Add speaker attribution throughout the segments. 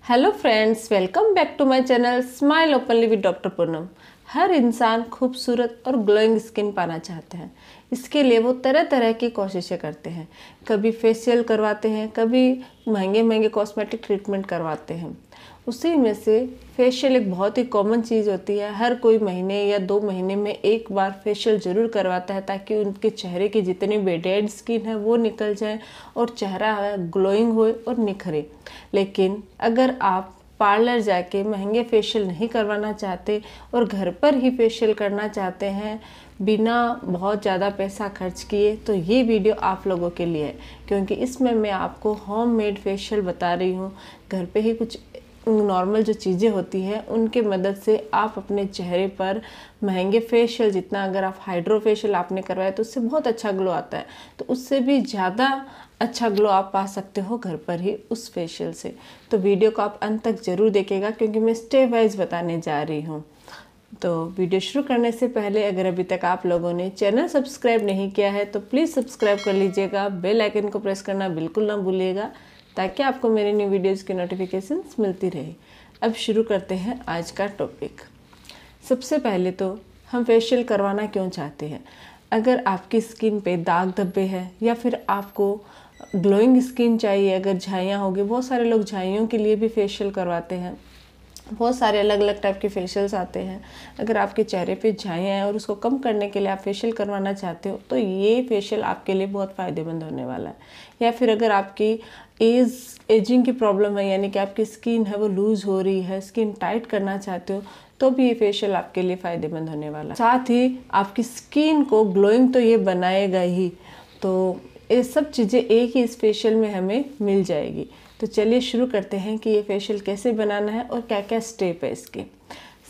Speaker 1: Hello friends, welcome back to my channel smile openly with doctor Poonam. हर इंसान खूबसूरत और ग्लोइंग स्किन पाना चाहते हैं। इसके लिए वो तरह तरह की कोशिशें करते हैं। कभी फेशियल करवाते हैं, कभी महंगे महंगे कॉस्मेटिक ट्रीटमेंट करवाते हैं। उसी में से फेशियल एक बहुत ही कॉमन चीज़ होती है। हर कोई महीने या 2 महीने में एक बार फेशियल ज़रूर करवाता है ताकि उनके चेहरे की जितनी भी डेड स्किन है वो निकल जाए और चेहरा ग्लोइंग हो और निखरे। लेकिन अगर आप पार्लर जाके महंगे फेशियल नहीं करवाना चाहते और घर पर ही फेशियल करना चाहते हैं बिना बहुत ज़्यादा पैसा खर्च किए, तो ये वीडियो आप लोगों के लिए है, क्योंकि इसमें मैं आपको होममेड फेशियल बता रही हूँ। घर पे ही कुछ नॉर्मल जो चीज़ें होती हैं उनके मदद से आप अपने चेहरे पर महंगे फेशियल, जितना अगर आप हाइड्रो फेशियल आपने करवाया तो उससे बहुत अच्छा ग्लो आता है, तो उससे भी ज़्यादा अच्छा ग्लो आप पा सकते हो घर पर ही उस फेशियल से। तो वीडियो को आप अंत तक ज़रूर देखिएगा क्योंकि मैं स्टेप वाइज बताने जा रही हूँ। तो वीडियो शुरू करने से पहले अगर अभी तक आप लोगों ने चैनल सब्सक्राइब नहीं किया है तो प्लीज़ सब्सक्राइब कर लीजिएगा। बेल आइकन को प्रेस करना बिल्कुल ना भूलिएगा ताकि आपको मेरी न्यू वीडियोज़ की नोटिफिकेशंस मिलती रहे। अब शुरू करते हैं आज का टॉपिक। सबसे पहले तो हम फेशियल करवाना क्यों चाहते हैं। अगर आपकी स्किन पे दाग धब्बे हैं या फिर आपको ग्लोइंग स्किन चाहिए, अगर झाइयाँ होगी, बहुत सारे लोग झाइयों के लिए भी फेशियल करवाते हैं। बहुत सारे अलग अलग टाइप के फेशियल्स आते हैं। अगर आपके चेहरे पे झाइयाँ हैं और उसको कम करने के लिए आप फेशियल करवाना चाहते हो तो ये फेशियल आपके लिए बहुत फ़ायदेमंद होने वाला है। या फिर अगर आपकी एजिंग की प्रॉब्लम है, यानी कि आपकी स्किन है वो लूज़ हो रही है, स्किन टाइट करना चाहते हो, तो भी ये फेशियल आपके लिए फ़ायदेमंद होने वाला है। साथ ही आपकी स्किन को ग्लोइंग तो ये बनाएगा ही, तो ये सब चीज़ें एक ही इस फेशियल में हमें मिल जाएगी। तो चलिए शुरू करते हैं कि ये फेशियल कैसे बनाना है और क्या क्या स्टेप है इसके।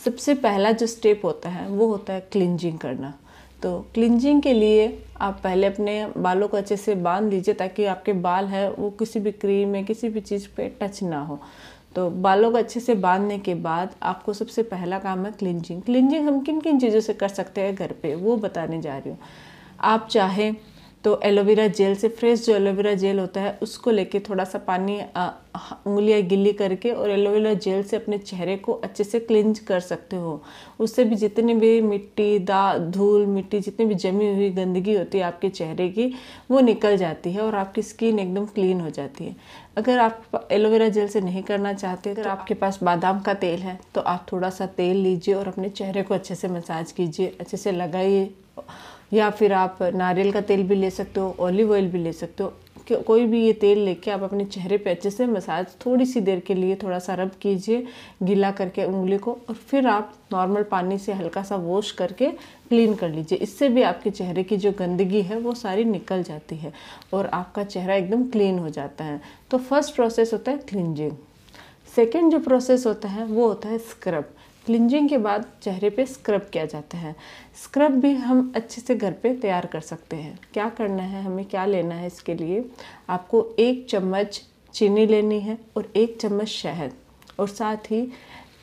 Speaker 1: सबसे पहला जो स्टेप होता है वो होता है क्लिंजिंग करना। तो क्लिंजिंग के लिए आप पहले अपने बालों को अच्छे से बांध लीजिए ताकि आपके बाल है वो किसी भी क्रीम या किसी भी चीज़ पे टच ना हो। तो बालों को अच्छे से बांधने के बाद आपको सबसे पहला काम है क्लिंजिंग। क्लिंजिंग हम किन किन चीज़ों से कर सकते हैं घर पे वो बताने जा रही हूँ। आप चाहें तो एलोवेरा जेल से, फ्रेश जो एलोवेरा जेल होता है उसको लेके थोड़ा सा पानी उंगलियां गिल्ली करके और एलोवेरा जेल से अपने चेहरे को अच्छे से क्लिंज कर सकते हो। उससे भी जितनी भी मिट्टी, धूल मिट्टी, जितनी भी जमी हुई गंदगी होती है आपके चेहरे की वो निकल जाती है और आपकी स्किन एकदम क्लीन हो जाती है। अगर आप एलोवेरा जेल से नहीं करना चाहते, अगर आपके पास बादाम का तेल है तो आप थोड़ा सा तेल लीजिए और अपने चेहरे को अच्छे से मसाज कीजिए, अच्छे से लगाइए। या फिर आप नारियल का तेल भी ले सकते हो, ऑलिव ऑयल भी ले सकते हो। कोई भी ये तेल लेके आप अपने चेहरे पे अच्छे से मसाज थोड़ी सी देर के लिए थोड़ा सा रब कीजिए गीला करके उंगली को, और फिर आप नॉर्मल पानी से हल्का सा वॉश करके क्लीन कर लीजिए। इससे भी आपके चेहरे की जो गंदगी है वो सारी निकल जाती है और आपका चेहरा एकदम क्लीन हो जाता है। तो फर्स्ट प्रोसेस होता है क्लिंजिंग। सेकेंड जो प्रोसेस होता है वो होता है स्क्रब। क्लिंजिंग के बाद चेहरे पे स्क्रब किया जाता है। स्क्रब भी हम अच्छे से घर पे तैयार कर सकते हैं। क्या करना है, हमें क्या लेना है इसके लिए, आपको 1 चम्मच चीनी लेनी है और 1 चम्मच शहद, और साथ ही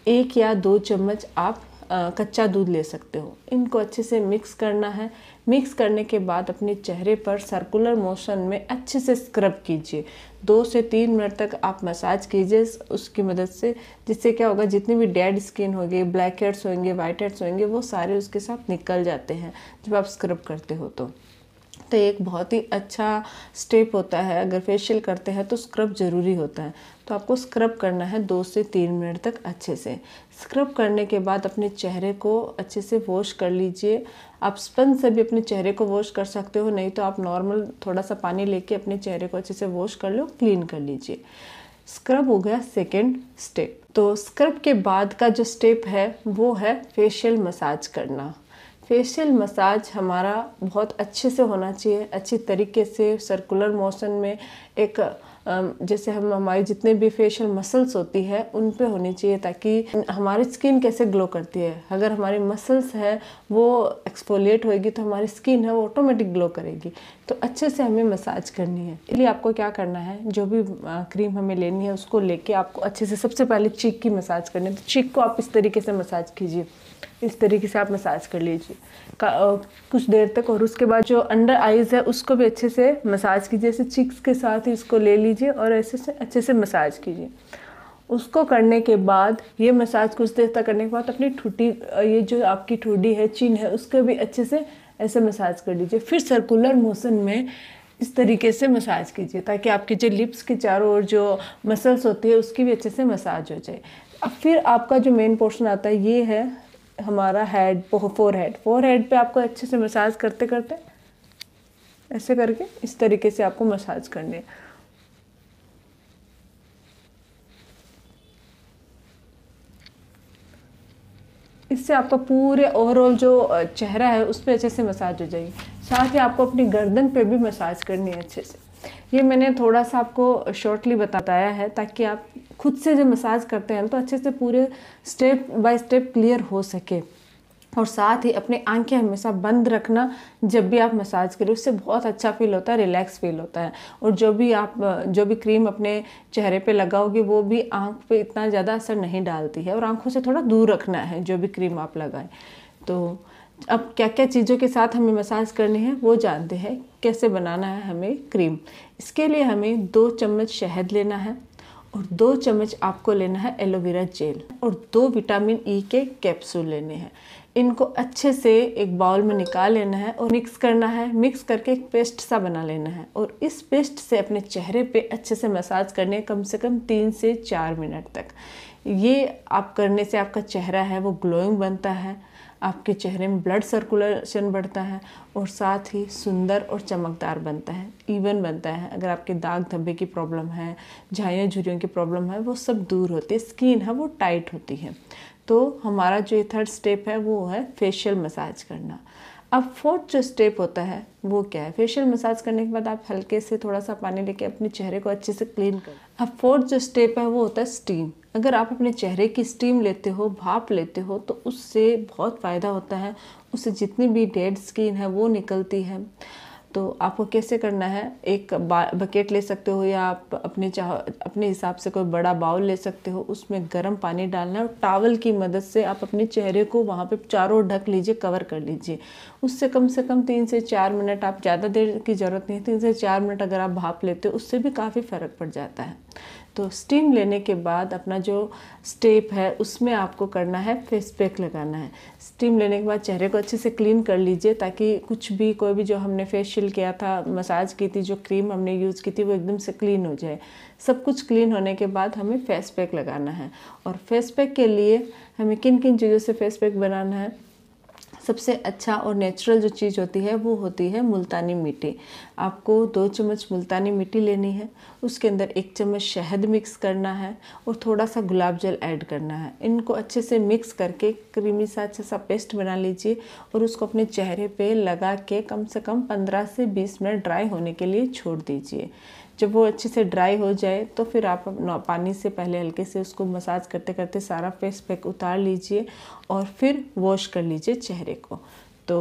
Speaker 1: 1 या 2 चम्मच आप कच्चा दूध ले सकते हो। इनको अच्छे से मिक्स करना है। मिक्स करने के बाद अपने चेहरे पर सर्कुलर मोशन में अच्छे से स्क्रब कीजिए। 2 से 3 मिनट तक आप मसाज कीजिए उसकी मदद से, जिससे क्या होगा, जितनी भी डेड स्किन होगी, ब्लैक हेड्स होंगे, वाइट हेड्स होंगे, वो सारे उसके साथ निकल जाते हैं जब आप स्क्रब करते हो। तो एक बहुत ही अच्छा स्टेप होता है। अगर फेशियल करते हैं तो स्क्रब ज़रूरी होता है। तो आपको स्क्रब करना है 2 से 3 मिनट तक अच्छे से। स्क्रब करने के बाद अपने चेहरे को अच्छे से वॉश कर लीजिए। आप स्पंज से भी अपने चेहरे को वॉश कर सकते हो, नहीं तो आप नॉर्मल थोड़ा सा पानी लेके अपने चेहरे को अच्छे से वॉश कर लो, क्लीन कर लीजिए। स्क्रब हो गया सेकेंड स्टेप। तो स्क्रब के बाद का जो स्टेप है वो है फेशियल मसाज करना। फेशियल मसाज हमारा बहुत अच्छे से होना चाहिए, अच्छी तरीके से सर्कुलर मोशन में। एक जैसे हमारी जितने भी फेशियल मसल्स होती है उन पे होनी चाहिए, ताकि हमारी स्किन कैसे ग्लो करती है, अगर हमारी मसल्स है वो एक्सफोलिएट होएगी तो हमारी स्किन है वो ऑटोमेटिक ग्लो करेगी। तो अच्छे से हमें मसाज करनी है। इसलिए आपको क्या करना है, जो भी क्रीम हमें लेनी है उसको लेके आपको अच्छे से सबसे पहले चीक की मसाज करनी है। तो चीक को आप इस तरीके से मसाज कीजिए, इस तरीके से आप मसाज कर लीजिए कुछ देर तक। और उसके बाद जो अंडर आईज है उसको भी अच्छे से मसाज कीजिए, जैसे चिक्स के साथ ही इसको ले लीजिए और ऐसे से अच्छे से मसाज कीजिए। उसको करने के बाद ये मसाज कुछ देर तक करने के बाद अपनी ठुड्डी, ये जो आपकी ठुड्डी है, चिन है, उसको भी अच्छे से ऐसे मसाज कर लीजिए। फिर सर्कुलर मोशन में इस तरीके से मसाज कीजिए ताकि आपके जो लिप्स के चारों ओर जो मसल्स होती है उसकी भी अच्छे से मसाज हो जाए। अब फिर आपका जो मेन पोर्शन आता है ये है हमारा हेड, फोरहेड पे आपको अच्छे से मसाज करते करते ऐसे करके इस तरीके से आपको मसाज करनी है। इससे आपका पूरे ओवरऑल जो चेहरा है उस पर अच्छे से मसाज हो जाएगी। साथ ही आपको अपनी गर्दन पे भी मसाज करनी है अच्छे से। ये मैंने थोड़ा सा आपको शॉर्टली बताया है ताकि आप खुद से जब मसाज करते हैं तो अच्छे से पूरे स्टेप बाय स्टेप क्लियर हो सके। और साथ ही अपनी आंखें हमेशा बंद रखना जब भी आप मसाज करें, उससे बहुत अच्छा फील होता है, रिलैक्स फील होता है। और जो भी क्रीम अपने चेहरे पे लगाओगे वो भी आंख पे इतना ज़्यादा असर नहीं डालती है और आंखों से थोड़ा दूर रखना है जो भी क्रीम आप लगाएं। तो अब क्या क्या चीज़ों के साथ हमें मसाज करनी है वो जानते हैं, कैसे बनाना है हमें क्रीम। इसके लिए हमें 2 चम्मच शहद लेना है और 2 चम्मच आपको लेना है एलोवेरा जेल और 2 विटामिन ई के कैप्सूल लेने हैं। इनको अच्छे से एक बाउल में निकाल लेना है और मिक्स करना है। मिक्स करके एक पेस्ट सा बना लेना है और इस पेस्ट से अपने चेहरे पे अच्छे से मसाज करने है कम से कम 3 से 4 मिनट तक। ये आप करने से आपका चेहरा है वो ग्लोइंग बनता है, आपके चेहरे में ब्लड सर्कुलेशन बढ़ता है और साथ ही सुंदर और चमकदार बनता है, इवन बनता है। अगर आपके दाग धब्बे की प्रॉब्लम है, झाइयों झुर्रियों की प्रॉब्लम है, वो सब दूर होती है। स्किन है वो टाइट होती है। तो हमारा जो ये 3rd स्टेप है वो है फेशियल मसाज करना। अब 4th जो स्टेप होता है वो क्या है? फेशियल मसाज करने के बाद आप हल्के से थोड़ा सा पानी लेके अपने चेहरे को अच्छे से क्लीन कर। अब 4th जो स्टेप है वो होता है स्टीम। अगर आप अपने चेहरे की स्टीम लेते हो, भाप लेते हो, तो उससे बहुत फ़ायदा होता है। उससे जितनी भी डेड स्किन है वो निकलती है। तो आपको कैसे करना है, एक बकेट ले सकते हो या आप अपने हिसाब से कोई बड़ा बाउल ले सकते हो। उसमें गर्म पानी डालना है और टॉवल की मदद से आप अपने चेहरे को वहाँ पे चारों ओर ढक लीजिए, कवर कर लीजिए। उससे कम 3 से 4 मिनट, आप ज़्यादा देर की ज़रूरत नहीं है, 3 से 4 मिनट अगर आप भाप लेते हो उससे भी काफ़ी फ़र्क पड़ जाता है। तो स्टीम लेने के बाद अपना जो स्टेप है उसमें आपको करना है फेस पैक लगाना है। स्टीम लेने के बाद चेहरे को अच्छे से क्लीन कर लीजिए ताकि कुछ भी कोई भी जो हमने फेशियल किया था, मसाज की थी, जो क्रीम हमने यूज़ की थी वो एकदम से क्लीन हो जाए। सब कुछ क्लीन होने के बाद हमें फेस पैक लगाना है। और फेस पैक के लिए हमें किन किन चीज़ों से फेस पैक बनाना है, सबसे अच्छा और नेचुरल जो चीज़ होती है वो होती है मुल्तानी मिट्टी। आपको 2 चम्मच मुल्तानी मिट्टी लेनी है, उसके अंदर 1 चम्मच शहद मिक्स करना है और थोड़ा सा गुलाब जल ऐड करना है। इनको अच्छे से मिक्स करके क्रीमी सा अच्छा सा पेस्ट बना लीजिए और उसको अपने चेहरे पे लगा के कम से कम 15 से 20 मिनट ड्राई होने के लिए छोड़ दीजिए। जब वो अच्छे से ड्राई हो जाए तो फिर आप पानी से पहले हल्के से उसको मसाज करते करते सारा फेस पैक उतार लीजिए और फिर वॉश कर लीजिए चेहरे को। तो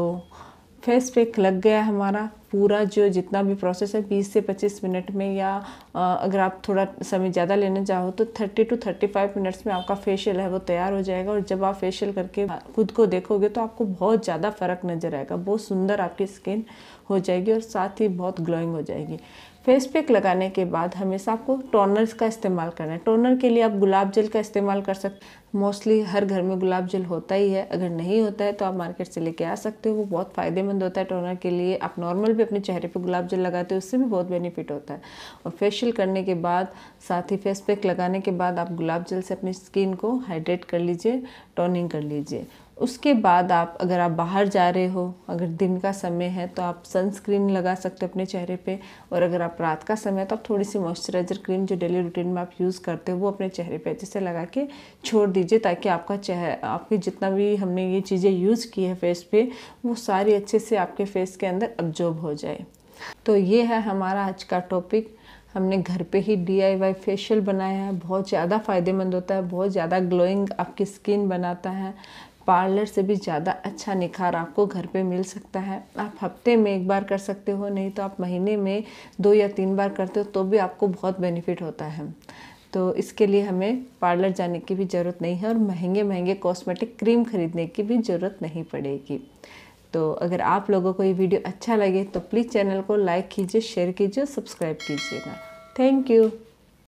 Speaker 1: फेस पैक लग गया हमारा। पूरा जो जितना भी प्रोसेस है 20 से 25 मिनट में, या अगर आप थोड़ा समय ज़्यादा लेना चाहो तो 30 to 35 मिनट्स में आपका फेशियल है वो तैयार हो जाएगा। और जब आप फेशियल करके खुद को देखोगे तो आपको बहुत ज़्यादा फ़र्क नज़र आएगा। बहुत सुंदर आपकी स्किन हो जाएगी और साथ ही बहुत ग्लोइंग हो जाएगी। फेस पैक लगाने के बाद हमेशा आपको टोनर का इस्तेमाल करना है। टोनर के लिए आप गुलाब जल का इस्तेमाल कर सकते हैं। मोस्टली हर घर में गुलाब जल होता ही है, अगर नहीं होता है तो आप मार्केट से लेके आ सकते हो। वो बहुत फ़ायदेमंद होता है टोनर के लिए। आप नॉर्मल भी अपने चेहरे पे गुलाब जल लगाते हो, उससे भी बहुत बेनिफिट होता है। और फेशियल करने के बाद, साथ ही फेस पैक लगाने के बाद आप गुलाब जल से अपनी स्किन को हाइड्रेट कर लीजिए, टोनिंग कर लीजिए। उसके बाद आप अगर आप बाहर जा रहे हो, अगर दिन का समय है तो आप सनस्क्रीन लगा सकते हो अपने चेहरे पे। और अगर आप रात का समय है तो आप थोड़ी सी मॉइस्चराइजर क्रीम जो डेली रूटीन में आप यूज़ करते हो वो अपने चेहरे पे अच्छे से लगा के छोड़ दीजिए ताकि आपका चेहरा, आपकी जितना भी हमने ये चीज़ें यूज़ की है फेस पे, वो सारी अच्छे से आपके फेस के अंदर अब्जॉर्ब हो जाए। तो ये है हमारा आज का टॉपिक। हमने घर पे ही DIY फेशियल बनाया है। बहुत ज़्यादा फ़ायदेमंद होता है, बहुत ज़्यादा ग्लोइंग आपकी स्किन बनाता है। पार्लर से भी ज़्यादा अच्छा निखार आपको घर पे मिल सकता है। आप हफ्ते में 1 बार कर सकते हो, नहीं तो आप महीने में 2 या 3 बार करते हो तो भी आपको बहुत बेनिफिट होता है। तो इसके लिए हमें पार्लर जाने की भी ज़रूरत नहीं है और महंगे महंगे कॉस्मेटिक क्रीम खरीदने की भी ज़रूरत नहीं पड़ेगी। तो अगर आप लोगों को ये वीडियो अच्छा लगे तो प्लीज़ चैनल को लाइक कीजिए, शेयर कीजिए, सब्सक्राइब कीजिएगा। Thank you.